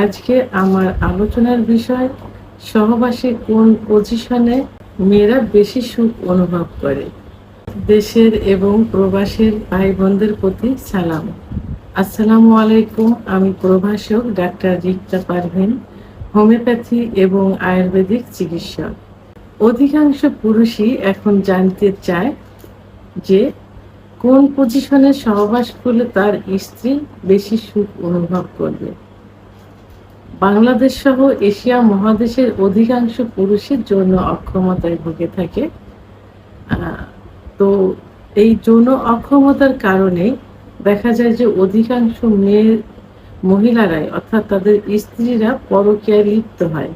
আজকে আমার আলোচনার বিষয় সহবাসে কোন পজিশনে মেয়েরা বেশি সুখ অনুভব করে। দেশের এবং প্রবাসের ভাই বোনদের প্রতি সালাম। আসসালামু আলাইকুম। আমি প্রভাষক ডাক্তার রিক্তা পারভিন, হোমিওপ্যাথি এবং আয়ুর্বেদিক চিকিৎসক। অধিকাংশ পুরুষই এখন জানতে চায় যে কোন পজিশনে সহবাস করলে তার স্ত্রী বেশি সুখ অনুভব করবে। বাংলাদেশ সহ এশিয়া মহাদেশের অধিকাংশ পুরুষের যৌন অক্ষমতায় ভুগে থাকে। তো এই যৌন অক্ষমতার কারণে দেখা যায় যে অধিকাংশ মহিলারাই অর্থাৎ তাদের স্ত্রীরা পরকীয়ায় লিপ্ত হয়।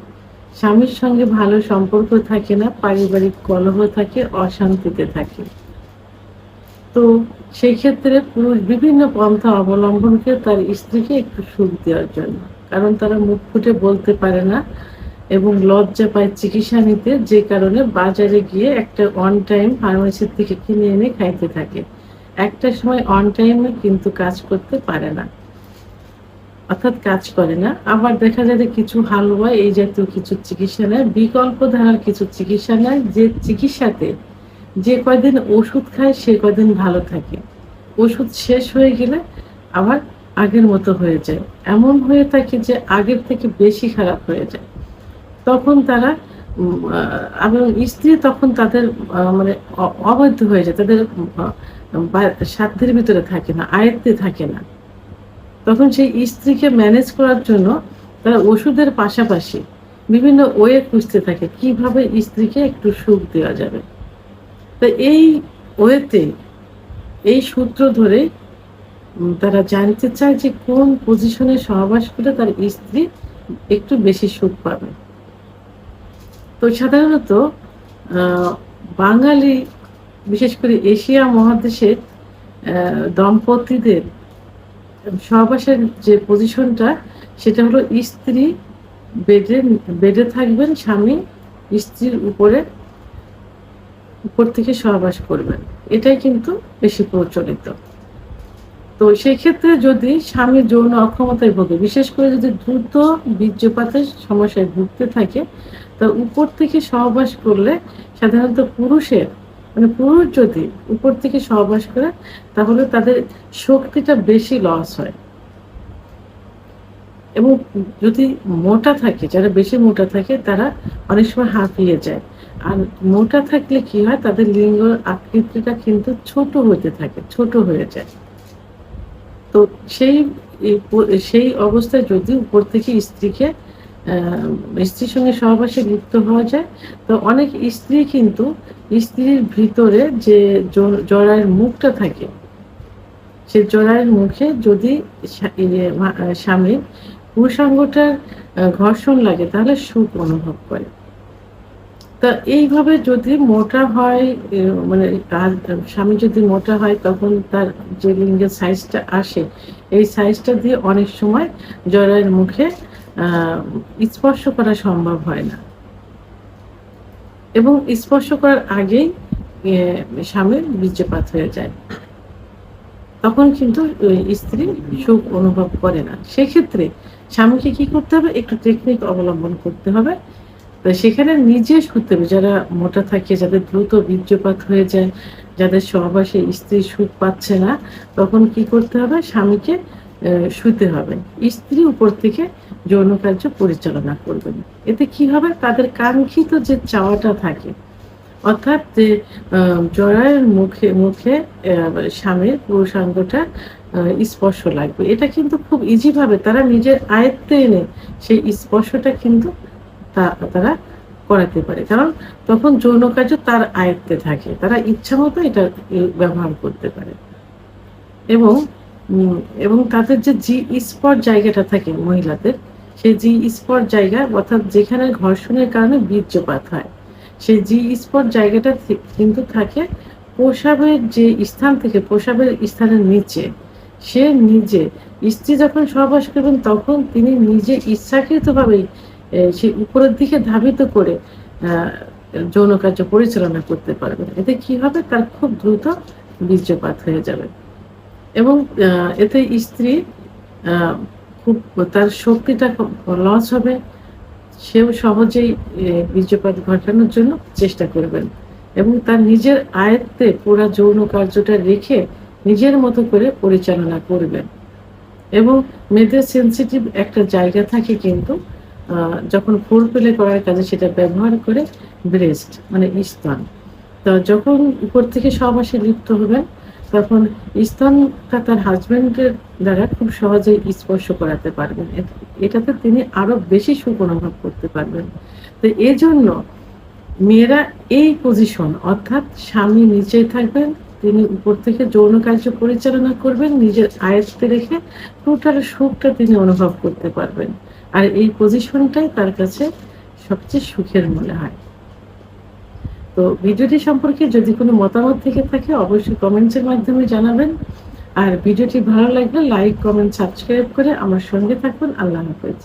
স্বামীর সঙ্গে ভালো সম্পর্ক থাকে না, পারিবারিক কলহ থাকে, অশান্তিতে থাকে। তো সেই ক্ষেত্রে পুরুষ বিভিন্ন পন্থা অবলম্বন করে তার স্ত্রীকে একটু সুখ দেওয়ার জন্য, কারণ তারা মুখ ফুটে বলতে পারে না এবং লজ্জা পায় চিকিৎসা নিতে, যে কারণে বাজারে গিয়ে একটা অন টাইম ফার্মেসির থেকে কিনে এনে খাইতে থাকে। একটা সময় অন টাইমে কিন্তু কাজ করতে পারে না, অর্থাৎ কাজ করে না। আবার দেখা যায় যে কিছু হালুয়া এই জাতীয় কিছু চিকিৎসা নেয়, বিকল্প ধারার কিছু চিকিৎসা নেয়, যে চিকিৎসাতে যে কয়দিন ওষুধ খায় সে কয়দিন ভালো থাকে, ওষুধ শেষ হয়ে গেলে আবার আগের মতো হয়ে যায়। এমন হয়ে থাকে যে আগের থেকে বেশি খারাপ হয়ে যায়। তখন তারা এবং স্ত্রী তখন তাদের মানে অবাধ্য হয়ে যায়, তাদের সাধ্যের ভিতরে থাকে না, আয়ত্তে থাকে না। তখন সেই স্ত্রীকে ম্যানেজ করার জন্য তারা ওষুধের পাশাপাশি বিভিন্ন ওয়ে খুঁজতে থাকে কিভাবে স্ত্রীকে একটু সুখ দেওয়া যাবে। তো এই ওয়েতে, এই সূত্র ধরে তারা জানতে চায় যে কোন পজিশনে সহবাস করে তার স্ত্রী একটু বেশি সুখ পাবে। তো সাধারণত বাঙালি, বিশেষ করে এশিয়া মহাদেশের দম্পতিদের সহবাসের যে পজিশনটা, সেটা হলো স্ত্রী বেডে থাকবেন, স্বামী স্ত্রীর উপর থেকে সহবাস করবেন। এটাই কিন্তু বেশি প্রচলিত। তো সেই ক্ষেত্রে যদি স্বামী যৌন অক্ষমতায় ভোগে, বিশেষ করে যদি দ্রুত বীর্যপাতের সমস্যায় ভুগতে থাকে, তা উপর থেকে সহবাস করলে সাধারণত পুরুষ যদি উপর থেকে সহবাস করে তাহলে তাদের শক্তিটা বেশি লস হয়। এবং যদি মোটা থাকে, যারা বেশি মোটা থাকে তারা অনেক সময় হাঁপিয়ে যায়। আর মোটা থাকলে কি হয়, তাদের লিঙ্গ আকৃতিটা কিন্তু ছোট হতে থাকে, ছোট হয়ে যায়। তো সেই অবস্থায় যদি উপর থেকে স্ত্রীর সঙ্গে সহবাসে লিপ্ত হওয়া যায়, তো অনেক স্ত্রী কিন্তু স্ত্রীর ভিতরে যে জরায়ের মুখটা থাকে, সে জরায়ের মুখে যদি স্বামীর পুরুষাঙ্গটার ঘর্ষণ লাগে তাহলে সুখ অনুভব করে। তা এইভাবে যদি মোটা হয়, মানে স্বামী যদি মোটা হয়, তখন তার যে লিঙ্গের সাইজটা আসে, এই সাইজটা দিয়ে অনেক সময় জরায়ের মুখে স্পর্শ করা সম্ভব হয় না, এবং স্পর্শ করার আগেই স্বামীর বীর্যপাত হয়ে যায়। তখন কিন্তু স্ত্রী সুখ অনুভব করে না। সেক্ষেত্রে স্বামীকে কি করতে হবে, একটু টেকনিক অবলম্বন করতে হবে। তো সেখানে নিজে শুতে হবে। যারা মোটা থাকে, যাদের দ্রুত বীর্যপাত হয়ে যায়, যাদের সহবাসে স্ত্রী সুখ পাচ্ছে না, তখন কি করতে হবে, স্বামীকে শুতে হবে, স্ত্রী উপর থেকে যৌন কার্য পরিচালনা করবেন। এতে কি হবে, তাদের কাঙ্ক্ষিত যে চাওয়াটা থাকে, অর্থাৎ যে জরায়ের মুখে স্বামীর পুরুষাঙ্গটা স্পর্শ লাগবে, এটা কিন্তু খুব ইজি ভাবে তারা নিজের আয়ত্তে এনে সেই স্পর্শটা কিন্তু তারা করাতে পারে, কারণ তখন যৌন কার্য তার আয়ত্তে থাকে, তারা ইচ্ছা মতো এটা ব্যবহার করতে পারে। এবং তাদের যে জি স্পট জায়গাটা থাকে মহিলাদের, সেই জি স্পট জায়গা, অর্থাৎ যেখানে ঘর্ষণের কারণে বীর্যপাত হয়, সেই জি স্পট জায়গাটা কিন্তু থাকে প্রসাবের যে স্থান থেকে, প্রসাবের স্থানের নিচে। সে নিজে, স্ত্রী যখন সহবাস করবেন তখন তিনি নিজে ইচ্ছাকৃতভাবেই সেই উপরের দিকে ধাবিত করে যৌন কার্য পরিচালনা করতে পারবেন। এতে কি হবে, তার খুব দ্রুত বীর্যপাত হয়ে যাবে এবং এতে স্ত্রী খুব তার শক্তিটা লস হবে, সেও সহজেই বীর্যপাত ঘটানোর জন্য চেষ্টা করবেন এবং তার নিজের আয়ত্তে পুরা যৌন কার্যটা রেখে নিজের মতো করে পরিচালনা করবেন। এবং মেয়েদের সেনসিটিভ একটা জায়গা থাকে কিন্তু যখন ফোর প্লে করার কাজে সেটা ব্যবহার করে ব্রেস্ট মানে স্তন। তো যখন উপর থেকে সহবাসে লিপ্ত হবেন তখন স্তনটা তার হাজবেন্ডের দ্বারা খুব সহজেই স্পর্শ করাতে পারবেন। এটাতে তিনি আরো বেশি সুখ অনুভব করতে পারবেন। তো এজন্য মেয়েরা এই পজিশন অর্থাৎ স্বামী নিচেই থাকবেন, তিনি উপর থেকে যৌন কার্য পরিচালনা করবেন নিজের আয়ত্তে রেখে, টোটাল সুখটা তিনি অনুভব করতে পারবেন। আর এই পজিশনটাই তার কাছে সবচেয়ে সুখের মনে হয়। তো ভিডিওটি সম্পর্কে যদি কোনো মতামত থেকে থাকে অবশ্যই কমেন্টসের মাধ্যমে জানাবেন। আর ভিডিওটি ভালো লাগলে লাইক, কমেন্ট, সাবস্ক্রাইব করে আমার সঙ্গে থাকুন। আল্লাহ হাফেজ।